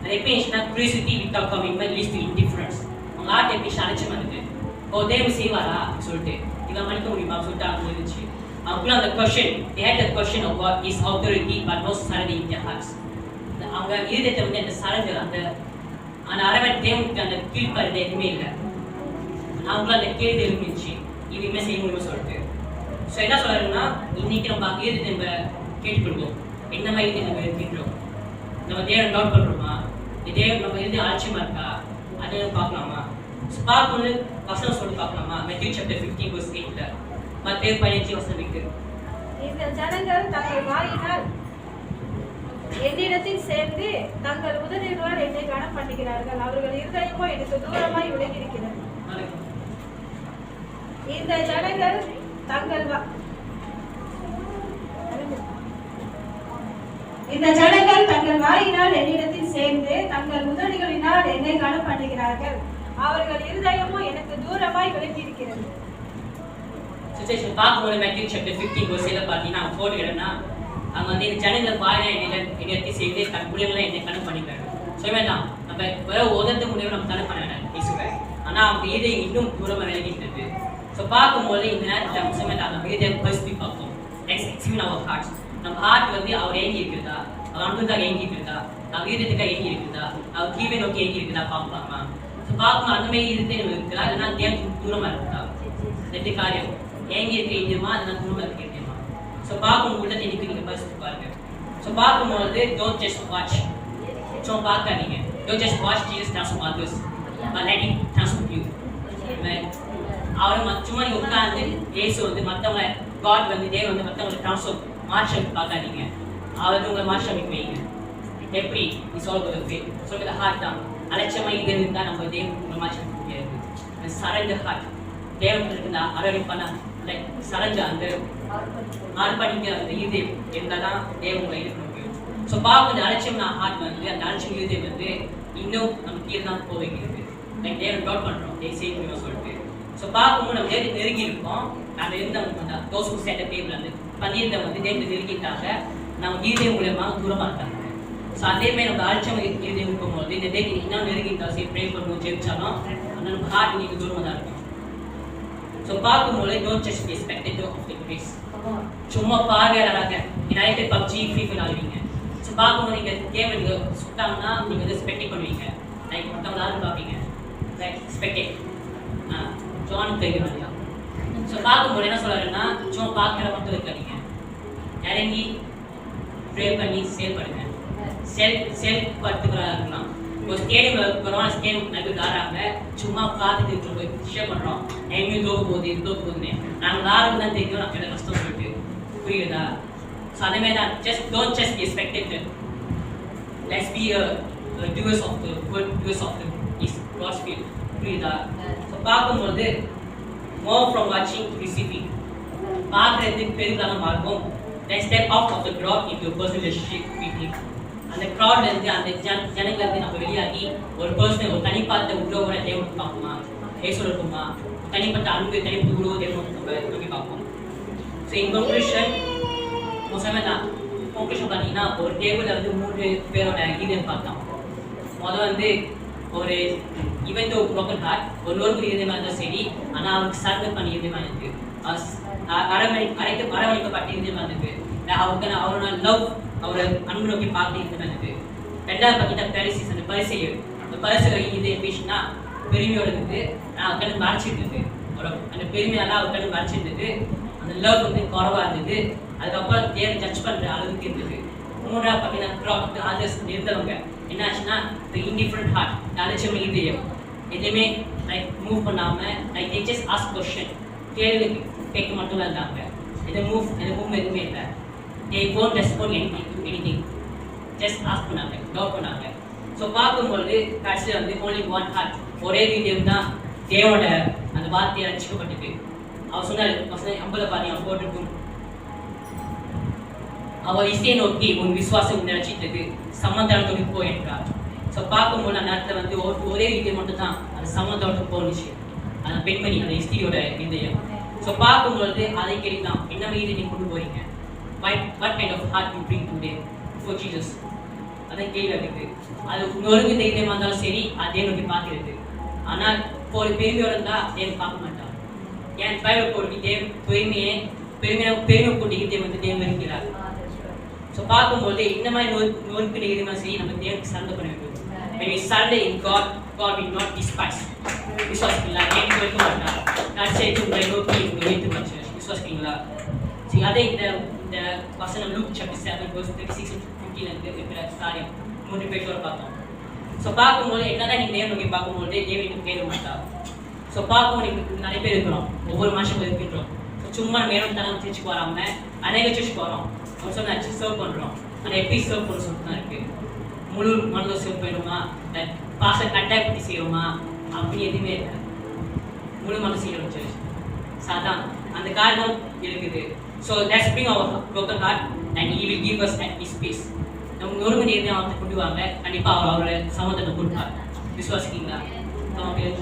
அது எப்படி இருந்துச்சுன்னா, curiosity without commitment leads to indifference. அவங்க ஆர்ட் எப்படி அலட்சியமா இருக்கு, தேவன் செய்வாரா சொல்லிட்டு, இதை மன்னிக்க முடியுமா சொல்லிட்டு அவங்க இருந்துச்சு. அவங்களும் அந்த question, they had the question of what is authority but no surrender in their hearts. அவங்க இருதயத்தை வந்து அந்த சரண்டர், அந்த அரவன் தேவனுக்கு அந்த கீழ்ப்பறது எதுவுமே இல்லை. அவங்களும் அந்த கேள்வி இருந்துச்சு, இவங்க செய்ய முடியுமா சொல்லிட்டு. ஸோ என்ன சொல்றாருன்னா, இன்னைக்கு நம்ம இருதயத்தை நம்ம கேட்டுக்கொள்வோம், என்ன மாதிரி நம்ம இருக்கின்றோம், நம்ம தேவன் டவுட் பண்றோமா, தேவன் நம்ம இருந்து அலட்சியமா இருக்கா, அதை பார்க்கலாமா. பார்க்கணும்னு வசனம் சொல்லி பார்க்கலாமா. Matthew chapter 15 verse 8. மத்தேயு 15 வசனம் இருக்கு. இந்த ஜனங்கள் தங்கள் வாயினால் என்னிடத்தில் சேர்ந்து தங்கள் உதடுகளால் என்னை கனம் பண்ணுகிறார்கள், அவர்கள் இருதயமோ எனக்கு தூரமாய் விலகி இருக்கிறது. இந்த ஜனங்கள் தங்கள் வாயினால் என்னிடத்தில் சேர்ந்து தங்கள் உதடுகளினால் என்னை கனம் பண்ணுகிறார்கள், அவர்கள் இருதயமோ எனக்கு தூரமாய் விலகி இருக்கிறது. சிச்சுவேஷன் பார்க்கும்போது Matthew chapter 15 verse 8 பார்த்தீங்கன்னா அவங்க போடுகிறேன்னா, அவங்க வந்து இந்த ஜனங்கள் வாயினால் என்னை சேர்ந்து தன் புள்ளிகளை என்னை கனம் பண்ணிக்கிறாங்க. ஸோ வேண்டாம், நம்ம வெறும் உதர்ந்த முடிவு நம்ம கனம் பண்ண வேண்டாம் இயேசுவை, ஆனால் அவங்க இதயம் இன்னும் தூரமாக விலகின்றது. ஸோ பார்க்கும்போது இந்த நேரத்தில் நம்ம சமயத்தை நம்ம இதயம் பரிசுத்தி பார்ப்போம், எக்ஸ்பீரியன் அவர் ஹார்ட்ஸ். நம்ம ஹார்ட் வந்து அவர் ஏங்கி இருக்கிறதா, அவர் அன்புக்காக ஏங்கி இருக்கிறதா, நம்ம இதயத்துக்காக ஏங்கி இருக்கிறதா, அவர் கீழே நோக்கி ஏங்கி இருக்கிறதா பார்க்கலாமா. ஸோ பார்க்கணும் அந்த மாதிரி இருதயம் இருக்குதா, இல்லைன்னா தேவத்துக்கு தூரமாக இருக்குதா, ரெண்டு காரியம், ஏங்கி இருக்க இதயமா இல்லைன்னா தூரமாக இருக்க இதயமா. ஸோ பார்க்கும்போது இன்னைக்கு நீங்கள் பரிசுத்தி பாருங்க. ஸோ பார்க்கும்போது don't just watch, சும்மா பார்க்காதீங்க, don't just watch Jesus transform others but let him transform you. அவரை சும்மா நீங்க உட்கார்ந்து இயேசு வந்து மற்றவங்க காட் வந்து தேவன் வந்து மற்றவங்களை ட்ரான்ஸ்ஃபார்ம் மாற்றம் பார்க்காதீங்க, அவர் உங்களை மாற்றம் வைங்க. எப்படி நீ சொல்கிற ஹார்ட் தான் அலட்சியமாக இது இருந்தால் நம்ம தேவன் உங்களை மாற்றம் முடியாது. சரண்ட ஹார்ட் தேவன் இருந்தா அரவணைப்பான லைக் சரஞ்ச அந்த அர்ப்பணிக்க அந்த இதயம் இருந்தால் தான் தேவன் உங்களை இருக்க முடியும். ஸோ பார்க்குறது அலட்சியம் நான் ஹார்ட் வந்து அந்த அலட்சியம் இதயம் வந்து இன்னும் நம்ம கீழே தான் போக வைக்கிறது. லைக் தேவன் டவுட் பண்ணுறோம், செய்ய முடியும் சொல்லிட்டு. ஸோ பார்க்கும்போது நம்ம தேவத்தை நெருங்கி இருக்கோம், அந்த இருந்தவங்க வந்து தோசை சேர்த்த டேபிள் வந்து பன்னீர்ந்த வந்து தேவத்தை நெருங்கிட்டாங்க, நம்ம இதயம் மூலியமாக தூரமாக இருக்காங்க. ஸோ அதே மாதிரி நம்ம அலட்சியம் இதயம் இருக்கும்போது இந்த தேவத்தை இன்னும் நெருங்கிட்டா சரி ப்ரே பண்ணுவோம் ஜெயிச்சாலும் அந்த நம்ம ஹார்ட் இன்னைக்கு தூரமாக தான் இருக்கும். ஸோ பார்க்கும்போது don't just be spectator of the grace. சும்மா பார்வையாளராக நிறைய பேர் பப்ஜி ஃப்ரீ ஃபயர் ஆடுவீங்க. ஸோ பார்க்கும்போது நீங்கள் கேம் நீங்கள் சுட்டாங்கன்னா நீங்கள் வந்து ஸ்பெக்டேட் பண்ணுவீங்க, லைக் மற்றவங்க யாரும் பார்ப்பீங்க, லைக் ஸ்பெக்டேட் ஜான் தெரியும் இல்லையா. ஸோ பார்க்கும்போது என்ன சொல்கிறாருன்னா, சும்மா பார்க்குற மட்டும் இருக்காதீங்க, இறங்கி ப்ரே பண்ணி செயல்படுங்க. செல்ஃப் கற்றுக்கிறதா இருக்கலாம். இப்போ ஸ்டேடியம் கொரோனா ஸ்டேடியம் நிறைய பேர் ஆடுறாங்க, சும்மா பார்த்துட்டு இருக்கிறோம் ஷேர் பண்ணுறோம், எங்கேயும் தோக்க போகுது இது தோக்க போகுதுன்னு நாங்கள் ஆடுறது தான் தெரியும், நம்ம எல்லாம் கஷ்டம் சொல்லிட்டு புரியுதா. ஸோ அதேமாதிரி தான் don't just be a spectator, let's be a doers of the word, doers of the God's will. புரியுதா. ஸோ பார்க்கும்போது more from watching to receiving, பார்க்குறது பெருகளாக மாறும். Then step out of the crowd into a personal relationship with him. அந்த க்ரௌட்ல இருந்து அந்த ஜனங்கள்ல இருந்து நம்ம வெளியாகி ஒரு பர்சன் ஒரு தனிப்பட்ட உறவோட தேவனுக்கு பார்ப்போமா, ஏசோட இருக்குமா, தனிப்பட்ட அன்பு தனிப்பட்ட உறவு தேவனுக்கு நம்ம நோக்கி பார்ப்போம். ஸோ இன் கன்க்ளூஷன் மோசமே தான் கன்க்ளூஷன் பார்த்தீங்கன்னா ஒரு டேபிளில் வந்து 3 பேரோட இதயம் பார்த்தோம். முதல் வந்து ஒரு இவன் ஒரு ப்ரோக்கன் ஹார்ட், ஒரு நோக்கு இதயமாக இருந்தாலும் சரி, ஆனால் அவருக்கு சர்வர் பண்ணி இதயமாக இருக்கு, அரவணைக்கப்பட்ட இதயமாக இருக்கு, அவரோட லவ் அவரை அன்பு நோக்கி பார்த்து இதயமாக இருக்கு. ரெண்டாவது பார்த்தீங்கன்னா பரிசீஸ், அந்த பரிசெயர், அந்த பரிசெயர் இது பேசினா பெருமையோட இருக்கு, ஆனால் கண்ணு மறைச்சிட்டு இருக்கு, அந்த பெருமையால அவர் கண்ணு மறைச்சிட்டு இருக்கு, அந்த லவ் வந்து குறவா இருந்தது. அதுக்கப்புறம் தேவன் ஜட்ஜ் பண்ற அளவுக்கு இருந்தது. மூன்றாவது பார்த்தீங்கன்னா அதர்ஸ் இருந்தவங்க என்னாச்சுன்னா இன்டிஃபரண்ட் ஹார்ட், அலட்சியம் இதயம், எதுவுமே லைக் மூவ் பண்ணாம like they just ask question, கேள்வி கேட்க மட்டும் இருந்தாங்க, எது மூவ் எதுவுமே இல்லை. They don't respond anything, just ask பண்ணாங்க, டவுட் பண்ணாங்க. ஸோ பார்க்கும்பொழுது கடைசியில் வந்து ஓன்லி ஒன் ஹார்ட், ஒரே இதயம் தான் தேவோட அந்த வார்த்தையை ரசிக்கப்பட்டது. அவர் சொன்னார் 50 பாதி போட்டிருக்கும், அவர் இசையை நோக்கி உன் விசுவாசம் நினைச்சிட்டது சமாதானத்தோடு போ என்றார். ஸோ பார்க்கும்போது அந்த நேரத்தில் வந்து ஒரே இதயம் மட்டும் தான் அந்த சமாதானத்துக்கு போனுச்சு, அந்த பெண்மணி அந்த இஸ்திரியோட இதயம். ஸோ பார்க்கும்பொழுது அதை கேட்கலாம், என்ன மீது நீ கொண்டு போறீங்க, what kind of heart you bring today for Jesus, அதான் கேள்வி இருக்கு. அது இன்னொரு இந்த இதயமாக இருந்தாலும் சரி அதே நோக்கி பார்க்கிறது. ஆனால் ஒரு பெருமையோட இருந்தால் தேவன் பார்க்க மாட்டான். ஏன் பைபிள் போட்டி பெருமையை கொண்டு இதயம் வந்து தேவன் இருக்கிறார். ஸோ பார்க்கும்போது இந்த மாதிரி நோருக்கு நிகழ்மா சரி நம்ம தேவனுக்கு சண்டை பண்ண வேண்டும். When we surrender in God, God will not despise. விசுவாசிங்களா? ஏன் இருக்க மாட்டார், நான் சேர்த்து உங்களை நோக்கி உங்களை வைத்து வச்சேன், விசுவாசிங்களா? சரி, அதே இந்த வசனம் லூக் சாப்டர் 7 verse 36 to 15 இருக்கிற காரியம் 3 பேரோட பார்த்தோம். ஸோ பார்க்கும்போது என்னதான் நீங்கள் தேவன் நோக்கி பார்க்கும்போது தேவன் கேட்க மாட்டார். ஸோ பார்க்கும்போது எங்களுக்கு நிறைய பேர் இருக்கிறோம், ஒவ்வொரு மனுஷனும் இருக்கின்றோம். ஸோ சும்மா மேலும் தரம் சர்ச்சுக்கு வராமல் அநேக சர்ச்சுக்கு வரோம், ஒரு சொன்னாச்சு சர்வ் பண்ணுறோம். ஆனால் எப்படி சர்வ் பண்ண சொல்லிட்டு தான் இருக்குது, முழு மனதில் சர்வ் பண்ணுமா, பாச கட்டாய பற்றி செய்கிறோமா, அப்படி எதுவுமே இல்லை, முழு மனது செய்கிறோம் சர்ச். ஸோ அதான் அந்த காரணம் இருக்குது. So let's bring our broken heart and he will give us at his peace. நம்ம ஒரு மணி நேரம் அவர்கிட்ட கொண்டு வாங்க, கண்டிப்பாக அவரோட சமாதானம் கொடுப்பார். விசுவாசிக்கீங்களா? நம்ம பேர்